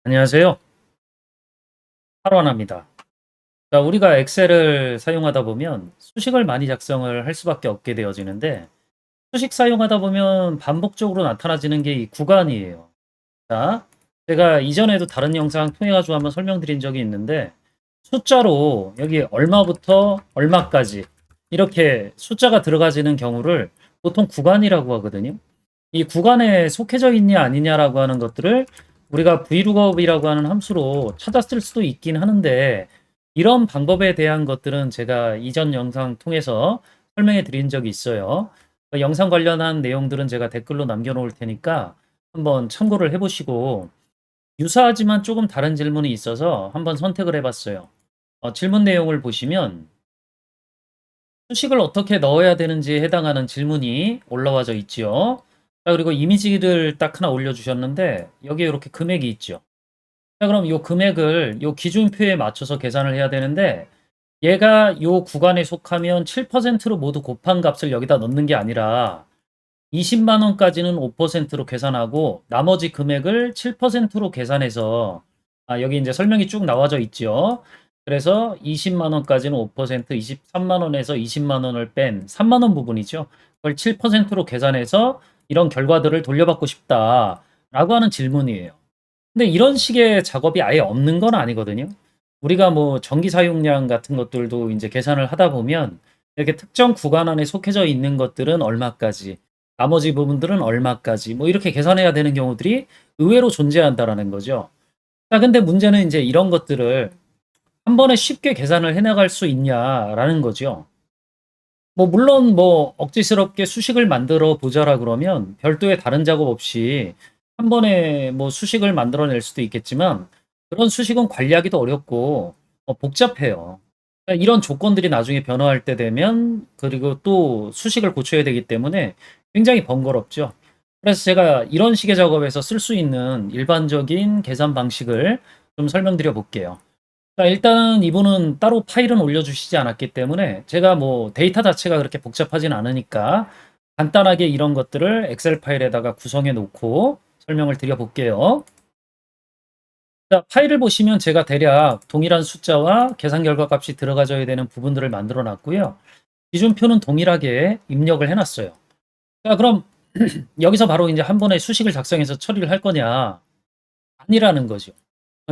안녕하세요. 팔원합니다. 자, 우리가 엑셀을 사용하다 보면 수식을 많이 작성을 할 수밖에 없게 되어지는데 수식 사용하다 보면 반복적으로 나타나지는 게 이 구간이에요. 자, 제가 이전에도 다른 영상 통해 가지고 한번 설명드린 적이 있는데 숫자로 여기 얼마부터 얼마까지 이렇게 숫자가 들어가지는 경우를 보통 구간이라고 하거든요. 이 구간에 속해져 있냐 아니냐라고 하는 것들을 우리가 vlookup이라고 하는 함수로 찾아 쓸 수도 있긴 하는데 이런 방법에 대한 것들은 제가 이전 영상 통해서 설명해 드린 적이 있어요. 그 영상 관련한 내용들은 제가 댓글로 남겨 놓을 테니까 한번 참고를 해 보시고 유사하지만 조금 다른 질문이 있어서 한번 선택을 해 봤어요. 질문 내용을 보시면 수식을 어떻게 넣어야 되는지에 해당하는 질문이 올라와져 있지요. 자, 그리고 이미지를 딱 하나 올려주셨는데 여기에 이렇게 금액이 있죠. 자, 그럼 이 금액을 이 기준표에 맞춰서 계산을 해야 되는데 얘가 이 구간에 속하면 7%로 모두 곱한 값을 여기다 넣는 게 아니라 20만 원까지는 5%로 계산하고 나머지 금액을 7%로 계산해서 여기 이제 설명이 쭉 나와져 있죠. 그래서 20만 원까지는 5%, 23만 원에서 20만 원을 뺀 3만 원 부분이죠. 그걸 7%로 계산해서 이런 결과들을 돌려받고 싶다라고 하는 질문이에요. 근데 이런 식의 작업이 아예 없는 건 아니거든요. 우리가 뭐 전기 사용량 같은 것들도 이제 계산을 하다 보면 이렇게 특정 구간 안에 속해져 있는 것들은 얼마까지, 나머지 부분들은 얼마까지, 뭐 이렇게 계산해야 되는 경우들이 의외로 존재한다라는 거죠. 자, 근데 문제는 이제 이런 것들을 한 번에 쉽게 계산을 해나갈 수 있냐라는 거죠. 뭐 물론 뭐 억지스럽게 수식을 만들어 보자라 그러면 별도의 다른 작업 없이 한 번에 뭐 수식을 만들어낼 수도 있겠지만 그런 수식은 관리하기도 어렵고 복잡해요. 그러니까 이런 조건들이 나중에 변화할 때 되면 그리고 또 수식을 고쳐야 되기 때문에 굉장히 번거롭죠. 그래서 제가 이런 식의 작업에서 쓸 수 있는 일반적인 계산 방식을 좀 설명드려 볼게요. 자, 일단 이분은 따로 파일은 올려주시지 않았기 때문에 제가 뭐 데이터 자체가 그렇게 복잡하진 않으니까 간단하게 이런 것들을 엑셀 파일에다가 구성해 놓고 설명을 드려 볼게요. 자, 파일을 보시면 제가 대략 동일한 숫자와 계산 결과 값이 들어가져야 되는 부분들을 만들어 놨고요. 기준표는 동일하게 입력을 해 놨어요. 자, 그럼 여기서 바로 이제 한 번에 수식을 작성해서 처리를 할 거냐? 아니라는 거죠.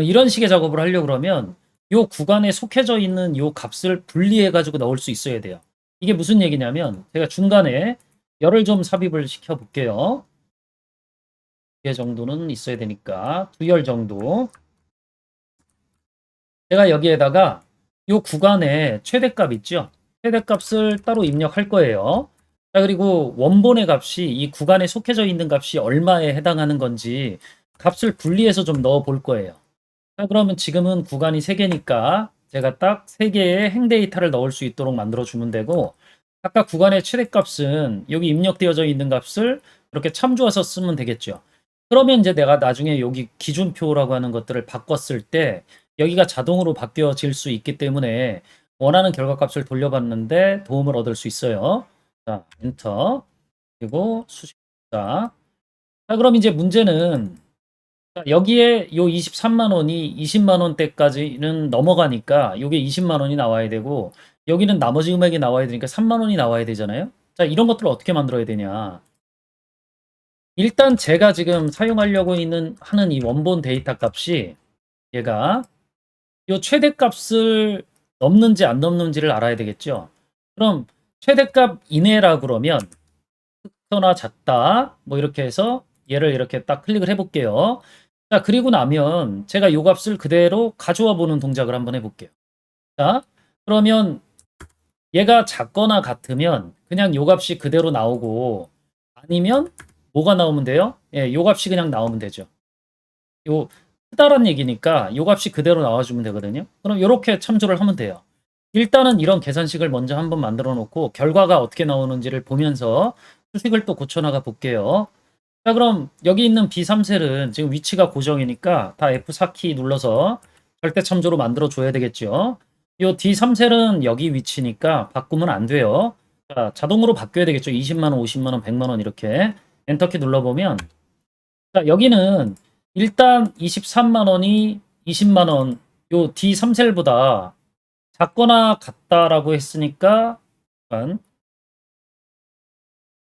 이런 식의 작업을 하려고 그러면 요 구간에 속해져 있는 요 값을 분리해 가지고 넣을 수 있어야 돼요. 이게 무슨 얘기냐면 제가 중간에 열을 좀 삽입을 시켜 볼게요. 2개 정도는 있어야 되니까 2열 정도. 제가 여기에다가 요 구간에 최대값 있죠? 최대값을 따로 입력할 거예요. 자, 그리고 원본의 값이 이 구간에 속해져 있는 값이 얼마에 해당하는 건지 값을 분리해서 좀 넣어 볼 거예요. 자, 그러면 지금은 구간이 3개니까 제가 딱 3개의 행 데이터를 넣을 수 있도록 만들어 주면 되고 아까 구간의 최대값은 여기 입력되어져 있는 값을 이렇게 참조해서 쓰면 되겠죠. 그러면 이제 내가 나중에 여기 기준표라고 하는 것들을 바꿨을 때 여기가 자동으로 바뀌어질 수 있기 때문에 원하는 결과값을 돌려받는데 도움을 얻을 수 있어요. 자, 엔터. 그리고 수식자. 자, 그럼 이제 문제는 여기에 요 23만 원이 20만 원대까지는 넘어가니까 요게 20만 원이 나와야 되고 여기는 나머지 금액이 나와야 되니까 3만 원이 나와야 되잖아요. 자, 이런 것들을 어떻게 만들어야 되냐? 일단 제가 지금 사용하려고 하는 이 원본 데이터 값이 얘가 요 최대값을 넘는지 안 넘는지를 알아야 되겠죠. 그럼 최대값 이내라 그러면 크거나 작다 뭐 이렇게 해서 얘를 이렇게 딱 클릭을 해 볼게요. 자, 그리고 나면 제가 요 값을 그대로 가져와 보는 동작을 한번 해 볼게요. 자, 그러면 얘가 작거나 같으면 그냥 요 값이 그대로 나오고 아니면 뭐가 나오면 돼요? 예, 요 값이 그냥 나오면 되죠. 요 크다란 얘기니까 요 값이 그대로 나와주면 되거든요. 그럼 요렇게 참조를 하면 돼요. 일단은 이런 계산식을 먼저 한번 만들어 놓고 결과가 어떻게 나오는지를 보면서 수식을 또 고쳐나가 볼게요. 자, 그럼 여기 있는 B3셀은 지금 위치가 고정이니까 다 F4키 눌러서 절대 참조로 만들어 줘야 되겠죠. 요 D3셀은 여기 위치니까 바꾸면 안 돼요. 자, 자동으로 바뀌어야 되겠죠. 20만 원, 50만 원, 100만 원 이렇게 엔터키 눌러보면 자, 여기는 일단 23만 원이 20만 원, 요 D3셀보다 작거나 같다라고 했으니까, 잠깐,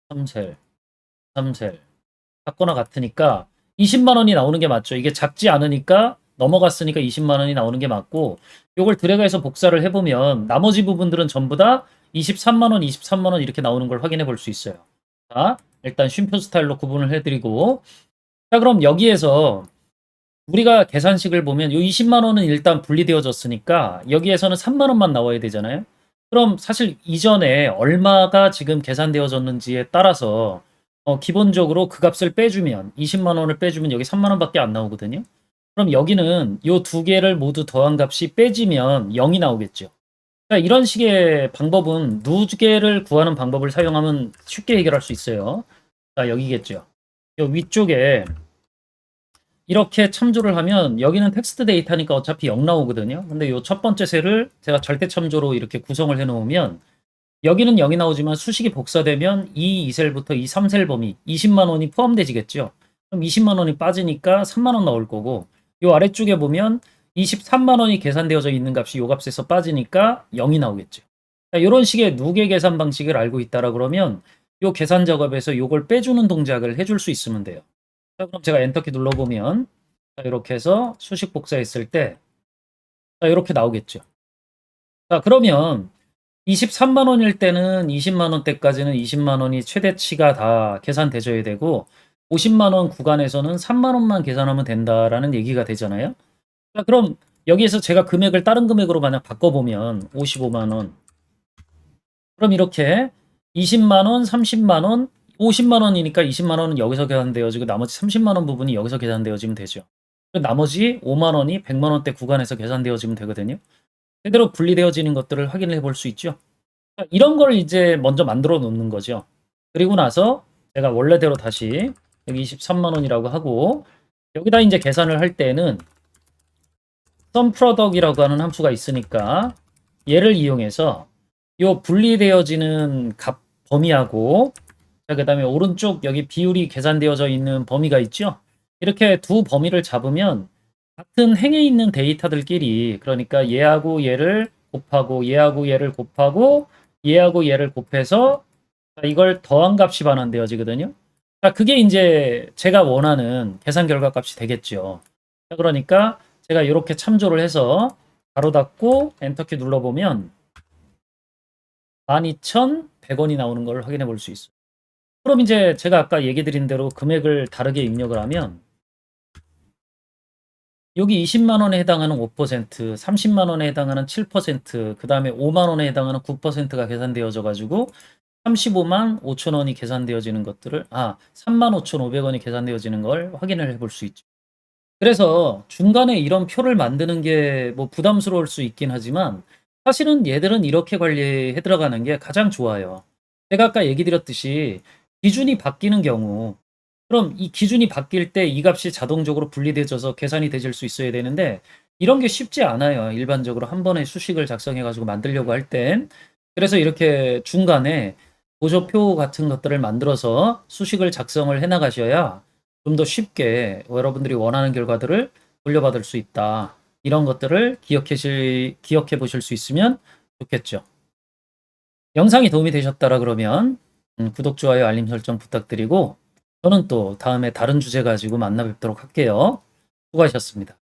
3셀, 3셀. 작거나 같으니까 20만 원이 나오는 게 맞죠. 이게 작지 않으니까 넘어갔으니까 20만 원이 나오는 게 맞고, 요걸 드래그해서 복사를 해보면 나머지 부분들은 전부 다 23만 원, 23만 원 이렇게 나오는 걸 확인해 볼 수 있어요. 자, 일단 쉼표 스타일로 구분을 해드리고, 자, 그럼 여기에서 우리가 계산식을 보면 요 20만 원은 일단 분리되어졌으니까 여기에서는 3만 원만 나와야 되잖아요. 그럼 사실 이전에 얼마가 지금 계산되어졌는지에 따라서 기본적으로 그 값을 빼주면 20만 원을 빼주면 여기 3만 원밖에 안 나오거든요. 그럼 여기는 요 두 개를 모두 더한 값이 빼지면 0이 나오겠죠. 그러니까 이런 식의 방법은 누계를 구하는 방법을 사용하면 쉽게 해결할 수 있어요. 자, 여기겠죠. 요 위쪽에 이렇게 참조를 하면 여기는 텍스트 데이터니까 어차피 0 나오거든요. 근데 요 첫 번째 셀을 제가 절대 참조로 이렇게 구성을 해 놓으면 여기는 0이 나오지만 수식이 복사되면 이 2셀부터 이 3셀 범위 20만 원이 포함되지겠죠. 그럼 20만 원이 빠지니까 3만 원 나올 거고, 요 아래쪽에 보면 23만 원이 계산되어져 있는 값이 요 값에서 빠지니까 0이 나오겠죠. 이런 식의 누계 계산 방식을 알고 있다라 그러면 요 계산 작업에서 요걸 빼주는 동작을 해줄 수 있으면 돼요. 자, 그럼 제가 엔터키 눌러보면 이렇게 해서 수식 복사했을 때 이렇게 나오겠죠. 자, 그러면 23만 원일 때는 20만 원대까지는 20만 원이 최대치가 다 계산되줘야 되고 50만 원 구간에서는 3만 원만 계산하면 된다라는 얘기가 되잖아요. 자, 그럼 여기에서 제가 금액을 다른 금액으로 만약 바꿔보면 55만 원, 그럼 이렇게 20만 원, 30만 원, 50만 원이니까 20만 원은 여기서 계산되어지고 나머지 30만 원 부분이 여기서 계산되어지면 되죠. 나머지 5만 원이 100만 원대 구간에서 계산되어지면 되거든요. 제대로 분리되어지는 것들을 확인해 볼 수 있죠. 이런 걸 이제 먼저 만들어 놓는 거죠. 그리고 나서 제가 원래대로 다시 여기 23만 원이라고 하고 여기다 이제 계산을 할 때는 SUMPRODUCT이라고 하는 함수가 있으니까 얘를 이용해서 요 분리되어지는 값 범위하고, 자, 그다음에 오른쪽 여기 비율이 계산되어져 있는 범위가 있죠. 이렇게 두 범위를 잡으면 같은 행에 있는 데이터들끼리, 그러니까 얘하고 얘를 곱하고 얘하고 얘를 곱하고 얘하고 얘를 곱해서 이걸 더한 값이 반환되어지거든요. 자, 그게 이제 제가 원하는 계산 결과 값이 되겠죠. 자, 그러니까 제가 이렇게 참조를 해서 가로 닫고 엔터키 눌러보면 12,100원이 나오는 걸 확인해 볼 수 있어요. 그럼 이제 제가 아까 얘기 드린 대로 금액을 다르게 입력을 하면 여기 20만 원에 해당하는 5%, 30만 원에 해당하는 7%, 그 다음에 5만 원에 해당하는 9%가 계산되어져 가지고 35만 5천 원이 계산되어지는 것들을, 3만 5,500원이 계산되어지는 걸 확인을 해볼 수 있죠. 그래서 중간에 이런 표를 만드는 게 뭐 부담스러울 수 있긴 하지만 사실은 얘들은 이렇게 관리해 들어가는 게 가장 좋아요. 제가 아까 얘기 드렸듯이 기준이 바뀌는 경우, 그럼 이 기준이 바뀔 때 이 값이 자동적으로 분리되어져서 계산이 되질 수 있어야 되는데 이런 게 쉽지 않아요. 일반적으로 한 번에 수식을 작성해 가지고 만들려고 할 땐. 그래서 이렇게 중간에 보조표 같은 것들을 만들어서 수식을 작성을 해 나가셔야 좀 더 쉽게 여러분들이 원하는 결과들을 돌려받을 수 있다. 이런 것들을 기억해 보실 수 있으면 좋겠죠. 영상이 도움이 되셨다라 그러면 구독, 좋아요, 알림 설정 부탁드리고 저는 또 다음에 다른 주제 가지고 만나 뵙도록 할게요. 수고하셨습니다.